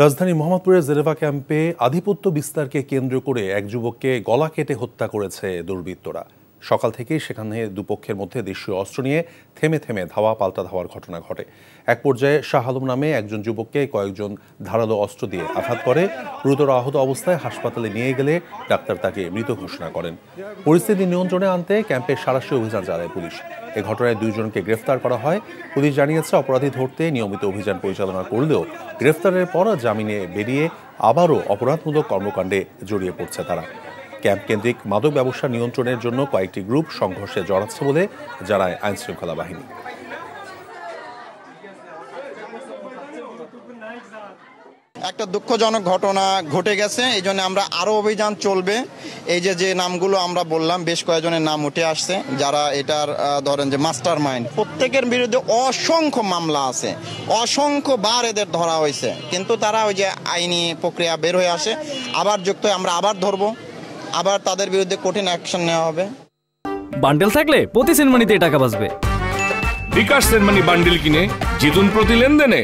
রাজধানী মোহাম্মদপুরের জেনেভা ক্যাম্পে আধিপত্য বিস্তারকে কেন্দ্র করে এক যুবককে গলা কেটে হত্যা করেছে দুর্বৃত্তরা। সকাল থেকেই সেখানে দুপক্ষের মধ্যে দেশীয় অস্ত্র নিয়ে থেমে থেমে ধাওয়া পাল্টা ধাওয়ার ঘটনা ঘটে। এক পর্যায়ে শাহ আলম নামে একজন যুবককে কয়েকজন ধারালো অস্ত্র দিয়ে আঘাত করে। গুরুতর আহত অবস্থায় হাসপাতালে নিয়ে গেলে ডাক্তার তাকে মৃত ঘোষণা করেন। পরিস্থিতি নিয়ন্ত্রণে আনতে ক্যাম্পে সাঁড়াশি অভিযান চালায় পুলিশ। এ ঘটনায় 2 জনকে গ্রেফতার করা হয়। পুলিশ জানিয়েছে, অপরাধী ধরতে নিয়মিত অভিযান পরিচালনা করলেও গ্রেফতারের পর জামিনে বেরিয়ে আবারও অপরাধমূলক কর্মকাণ্ডে জড়িয়ে পড়ছে তারা। ক্যাম্প কেন্দ্রিক মাদক ব্যবসা নিয়ন্ত্রণের জন্য কয়েকটি গ্রুপ সংঘর্ষে জড়াচ্ছে বলে জানায় আইনশৃঙ্খলা বাহিনী। একটা দুঃখজনক ঘটনা ঘটে গেছে, এই জন্য আমরা আরো অভিযান চলবে। এই যে নামগুলো আমরা বললাম, বেশ কয়েকজনের নাম উঠে আসছে যারা এটার ধরেন যে মাস্টার মাইন্ড। প্রত্যেকের বিরুদ্ধে অসংখ্য মামলা আছে, অসংখ্যবার এদের ধরা হয়েছে, কিন্তু তারা ওই যে আইনি প্রক্রিয়া বের হয়ে আসে, আবার যুক্ত হয়ে আমরা আবার ধরবো, আবার তাদের বিরুদ্ধে কঠিন অ্যাকশন নেওয়া হবে। বান্ডেল থাকলে প্রতি সেনমানিতে টাকা বাঁচবে। বিকাশ সেনমানি বান্ডেল কিনে জিতুন প্রতি লেনদেনে।